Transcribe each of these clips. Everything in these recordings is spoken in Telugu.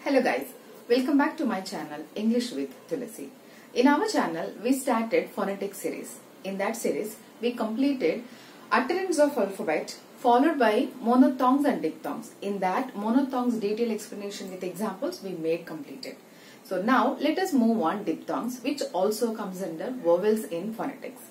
Hello guys, welcome back to my channel English with Tulasi. In our channel, we started phonetic series. In that series, we completed utterance of alphabet followed by monophthongs and diphthongs. In that monophthongs detailed explanation with examples we made completed. So now let us move on diphthongs, which also comes under vowels in phonetics.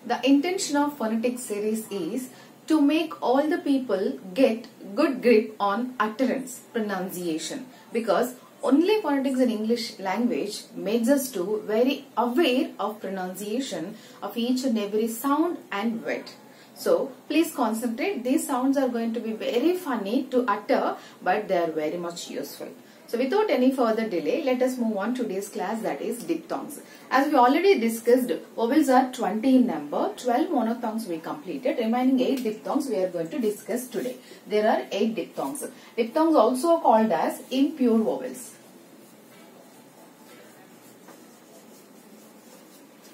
The intention of phonetic series is to make all the people get good grip on utterance, pronunciation, because only phonetics in English language makes us to very aware of pronunciation of each and every sound and word. So please concentrate. These sounds are going to be very funny to utter, but they are very much useful. So without any further delay, let us move on to today's class, that is diphthongs. As we already discussed, vowels are 20 in number, 12 monophthongs we completed, remaining 8 diphthongs we are going to discuss today. There are 8 diphthongs. Diphthongs also called as impure vowels.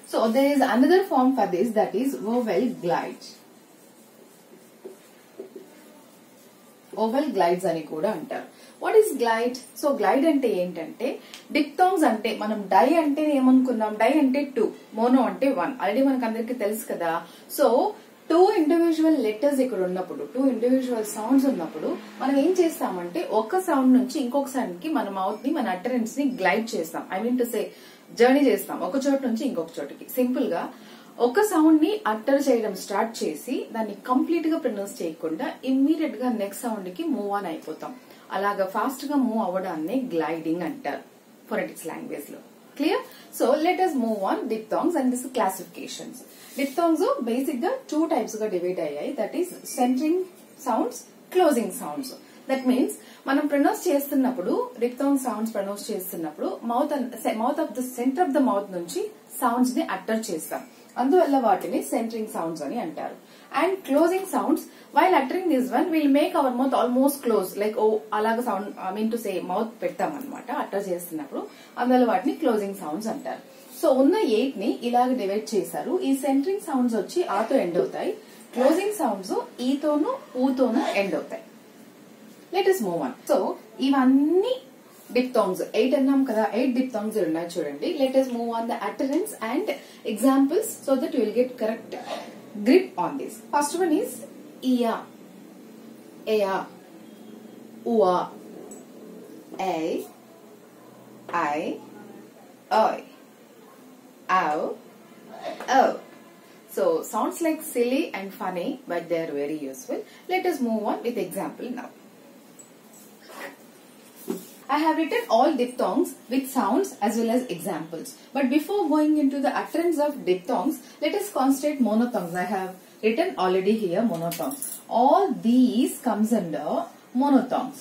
So there is another form for this, that is vowel glide. Vowel glides ani kuda antaru. What is glide? So glide ante entante diphthongs ante manam di ante emannukunnam, di ante 2, mono ante 1. Already manaku andariki telusu kada. So two individual letters ikkada unnappudu, two individual sounds unnappudu మనం ఏం చేస్తామంటే ఒక సౌండ్ నుంచి ఇంకొక సౌండ్ కి మన మౌత్ ని, మన అటరెన్స్ ని గ్లైడ్ చేస్తాం. I mean to say journey చేస్తాం ఒక చోటు నుంచి ఇంకొక చోటుకి. సింపుల్ గా ఒక సౌండ్ ని అట్టర్ చేయడం స్టార్ట్ చేసి దాన్ని కంప్లీట్ గా ప్రొనౌన్స్ చేయకుండా ఇమ్మీడియట్ గా నెక్స్ట్ సౌండ్ కి మూవ్ ఆన్ అయిపోతాం. అలాగా ఫాస్ట్ గా మూవ్ అవ్వడాన్ని గ్లైడింగ్ అంటారు ఫోనెటిక్స్ లాంగ్వేజ్ లో. Clear? So let us move on diphthongs and this classifications. diphthongs basic గా 2 టైప్స్ గా డివైడ్ అయ్యాయి. That is centering sounds, closing sounds. That means మనం ప్రొనౌన్స్ చేస్తున్నప్పుడు, diphthong సౌండ్స్ ప్రొనౌన్స్ చేస్తున్నప్పుడు mouth of the centre of the mouth నుంచి సౌండ్స్ ని అట్టర్ చేస్తాం. అందువల్ల వాటిని సెంటరింగ్ సౌండ్స్ అని అంటారు. And closing sounds, while uttering this one will make our mouth almost close, like O అలాగా sound, I mean to say mouth పెడతాం అనమాట అట్టర్ చేస్తున్నప్పుడు. అందువల్ల వాటిని క్లోజింగ్ సౌండ్స్ అంటారు. సో ఉన్న 8 ని ఇలాగ డివైడ్ చేశారు. ఈ సెంటరింగ్ సౌండ్స్ వచ్చి ఆతో ఎండ్ అవుతాయి, క్లోజింగ్ సౌండ్స్ ఈతోను ఊతోను ఎండ్ అవుతాయి. Let us move on. So ఇవన్నీ diphthongs 8 అన్నాం కదా, 8 diphthongs ఉన్నాయి చూడండి. Let us move on the utterance and examples so that you will get correct grip on this. First one is iya, ea, ua, a, I, oi, ow, o. So sounds like silly and funny, but they are very useful. Let us move on with example now. I have written all diphthongs with sounds as well as examples. But before going into the utterance of diphthongs, let us concentrate monophthongs. I have written already here monophthongs. All these comes under monophthongs.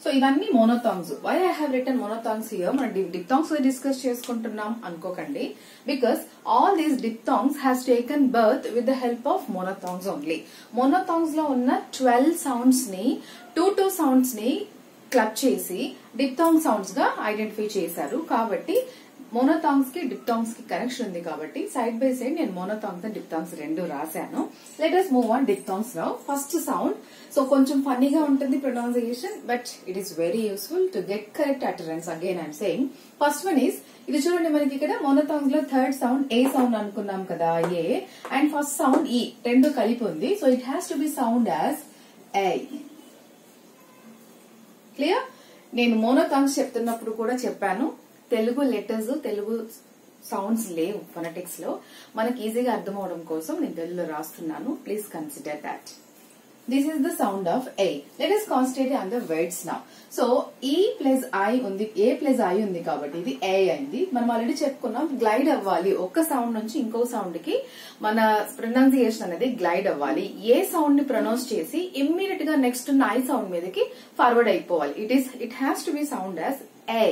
So ఇవన్నీ monophthongs. Why I have written monophthongs here? మన diphthongs discuss చేసుకుంటున్నాం అనుకోకండి. Because all these diphthongs has taken birth with the help of monophthongs only. Monophthongs లో ఉన్న 12 sounds ని 2 sounds ని క్లబ్ చేసి diphthong sounds గా ఐడెంటిఫై చేశారు. కాబట్టి monophthongs కి diphthongs కి కనెక్షన్ ఉంది కాబట్టి సైడ్ బై సైడ్ నేను monophthongs and diphthongs రెండు రాశాను. Let us move on diphthongs now. First sound. So కొంచెం ఫన్నీగా ఉంటుంది pronunciation, but it is very useful to get correct utterance. Again I'm saying first one is, ఇది చూడండి మనకి ఇక్కడ monophthongs లో థర్డ్ సౌండ్ ఏ సౌండ్ అనుకున్నాం కదా, ఏ, అండ్ ఫస్ట్ సౌండ్ ఈ, రెండు కలిపి ఉంది. So it has to be sound as A. Clear? నేను monophthongs చెప్తున్నప్పుడు కూడా చెప్పాను, తెలుగు లెటర్స్, తెలుగు సౌండ్స్ లేవు ఫొనెటిక్స్ లో. మనకి ఈజీగా అర్థం అవడం కోసం నేను తెలుగులో రాస్తున్నాను. Please consider that. This is the sound of A. Let us concentrate on the words now. So E plus I ఉంది, A plus I ఉంది కాబట్టి ఇది A అయింది. మనం ఆల్రెడీ చెప్పుకున్నాం గ్లైడ్ అవ్వాలి, ఒక సౌండ్ నుంచి ఇంకో సౌండ్ కి మన ప్రొనౌన్సియేషన్ అనేది గ్లైడ్ అవ్వాలి. ఏ సౌండ్ ని ప్రొనౌన్స్ చేసి ఇమ్మీడియట్ గా నెక్స్ట్ ఉన్న I సౌండ్ మీదకి ఫార్వర్డ్ అయిపోవాలి. It has to be sound as A.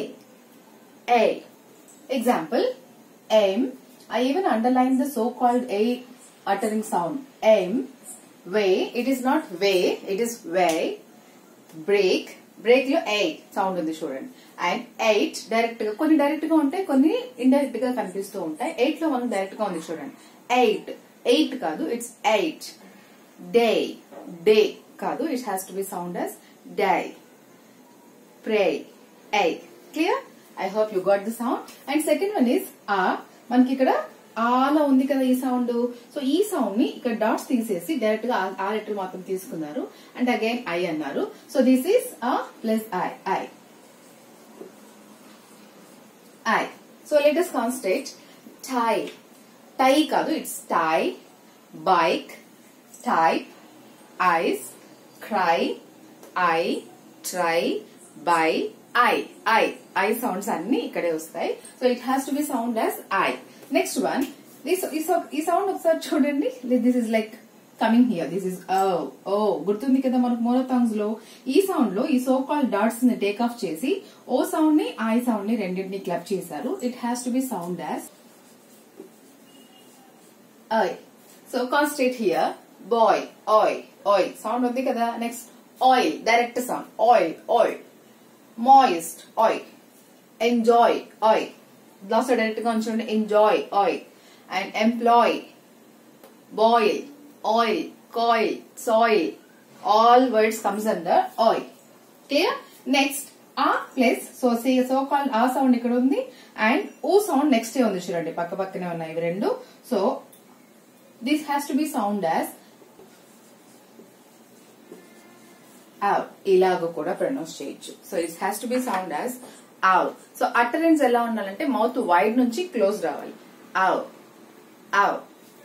A. Example, aim. I even underline the so-called A uttering sound. Aim. Way. It is not way. It is way. Break. Break లో A సౌండ్ ఉంది చూడండి. అండ్ 8 డైరెక్ట్ గా, కొన్ని డైరెక్ట్ గా ఉంటాయి, కొన్ని ఇండైరెక్ట్ గా కనిపిస్తూ ఉంటాయి. 8 లో మనకు డైరెక్ట్ గా ఉంది చూడండి. 8 కాదు, ఇట్స్ 8. Day. Day. కాదు, it has to be sound as die, pray, ay. Clear? I hope you got the sound. And second one is a. మనకి ఇక్కడ ఆలో ఉంది కదా ఈ సౌండ్. సో ఈ సౌండ్ ని ఇక్కడ డాట్స్ తీసేసి డైరెక్ట్ గా ఆ లెటర్ మాత్రం తీసుకున్నారు అండ్ అగైన్ ఐ అన్నారు. So this is A plus I, I, I. So let us concentrate. Tie, tie కాదు, it's tie, bike, type, ice, cry, I, try, by, I, I. I sounds అన్ని ఇక్కడే వస్తాయి. So it has to be sound as I. Next one, ఈ సౌండ్ ఒకసారి చూడండి. This is like coming here. This is O. గుర్తుంది కదా మనకు మోనోథాంగ్స్ లో ఈ సౌండ్ లో ఈ సో కాల్ డాట్స్ ని టేక్ ఆఫ్ చేసి ఓ సౌండ్ ని ఐ సౌండ్ ని రెండింటిని క్లబ్ చేశారు. It has to be sound as I. So concentrate here. Boy, oy, oy sound ఉంది కదా. Next oil, direct sound, oil, oil. Moist, oil. Enjoy, oil. Last direct గా ఉంచండి, enjoy, oil. And employ, boil, oil, coil, soil. All words comes under oil. Clear? Next ఆ ప్లస్ సో కాల్డ్ ఆ సౌండ్ ఇక్కడ ఉంది అండ్ ఓ సౌండ్ నెక్స్ట్ ఉంది చూడండి, పక్క పక్కనే ఉన్నాయి ఇవి రెండు. So this has to be sound as ఆవ్. ఇలాగ కూడా ప్రొనౌన్స్ చేయొచ్చు. So it has to be sound as ఆవ్. సో అటరెన్స్ ఎలా ఉండాలంటే మౌత్ వైడ్ నుంచి క్లోజ్ రావాలి. ఆవ్, ఆవ్,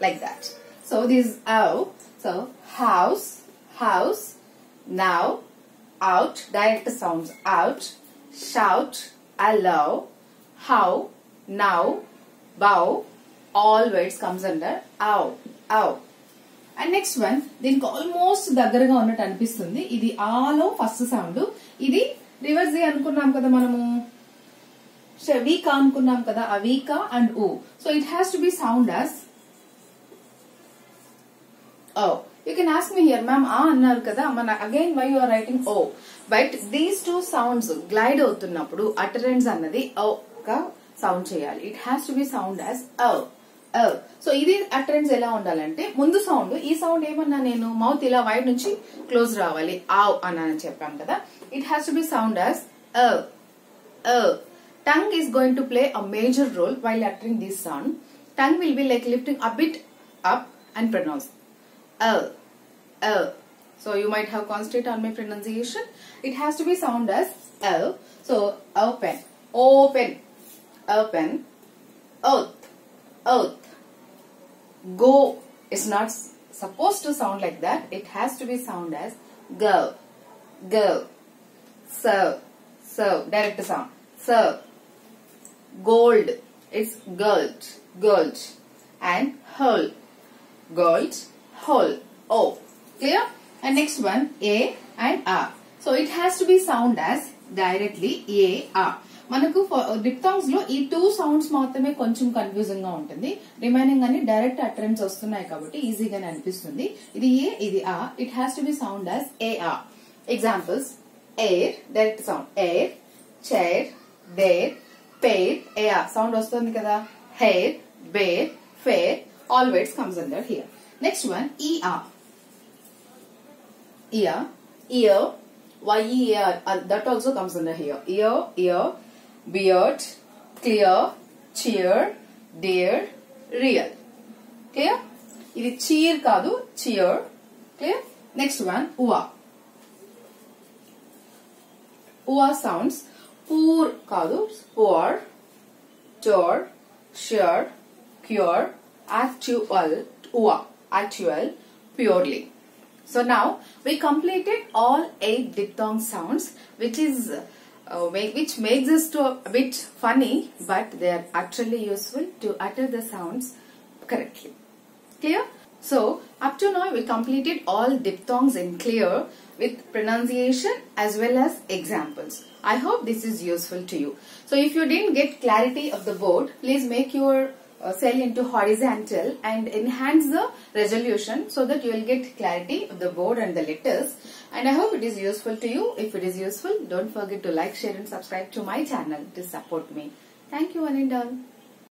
లైక్ దాట్. సో దిస్ ఆవ్. So house, house. Now, out, direct sounds, out. Shout, allow. How, now, bow. All words comes under ow, ow. And next one, దీనికి ఆల్మోస్ట్ దగ్గరగా ఉన్నట్టు అనిపిస్తుంది. ఇది ఆలో ఫస్ట్ సౌండ్, ఇది రివర్స్ అనుకున్నాం కదా మనము, వీకా అనుకున్నాం కదా, ఆ వీకా and O. So it has to be sound as O. You can ask me here, ma'am, అన్నారు కదా, మన again why you are writing O. But these two sounds glide అవుతున్నప్పుడు అటరెన్స్ అన్నది ఓ గా సౌండ్ చేయాలి. It has to be sound as O, O. So ఇది అటరెన్స్ ఎలా ఉండాలంటే ముందు సౌండ్, ఈ సౌండ్ ఏమన్నా నేను మౌత్ ఇలా వైడ్ నుంచి క్లోజ్ రావాలి, ఆవ్ అన్నానని చెప్పాను కదా. It has to be sound as O, O. Tongue is going to play a major role while uttering this sound. Tongue will be like lifting a bit up and pronounce. Oh, oh. So you might have concentrate on my pronunciation. It has to be sound as oh. So open, open, open. Oath, oath. Go is not supposed to sound like that. It has to be sound as go, go. Serve, serve. Direct sound. Serve. Gold, it's gulch, gulch. And hole, gulch, hole. Oh, clear? And next one, a and a. So it has to be sound as directly a, a. మనకు డిప్థాంగ్స్ లో ఈ టూ సౌండ్స్ మాత్రమే కొంచెం కన్ఫ్యూజింగ్ గా ఉంటుంది. రిమైనింగ్ అని డైరెక్ట్ అటరెన్స్ వస్తున్నాయి కాబట్టి ఈజీగానే అనిపిస్తుంది. ఇది ఏ, ఇది ఆ. It has to be sound as ఏ, ఆ. Examples, air, direct sound, air. Chair, there, pair, ఏ, ఆ సౌండ్ వస్తుంది కదా. Hair, bear, fair. All words comes under here. Next one, ఈ, ఆ. Ear, ear, Y-E-A-R, that also comes under here. Ear, ear, beard, clear, cheer, dear, real. Clear? ఇది cheer కాదు, cheer. Clear? Next one, ua. Ua sounds poor కాదు, poor, tour, sure, cure, actual, ua, actual, purely. So now we completed all 8 diphthong sounds, which makes us to a bit funny, but they are actually useful to utter the sounds correctly. Clear? So up to now we completed all diphthongs in clear with pronunciation as well as examples. I hope this is useful to you. So if you didn't get clarity of the board, please make your cell into horizontal and enhance the resolution so that you will get clarity of the board and the letters. And I hope it is useful to you. If it is useful, don't forget to like, share and subscribe to my channel to support me. Thank you one and all.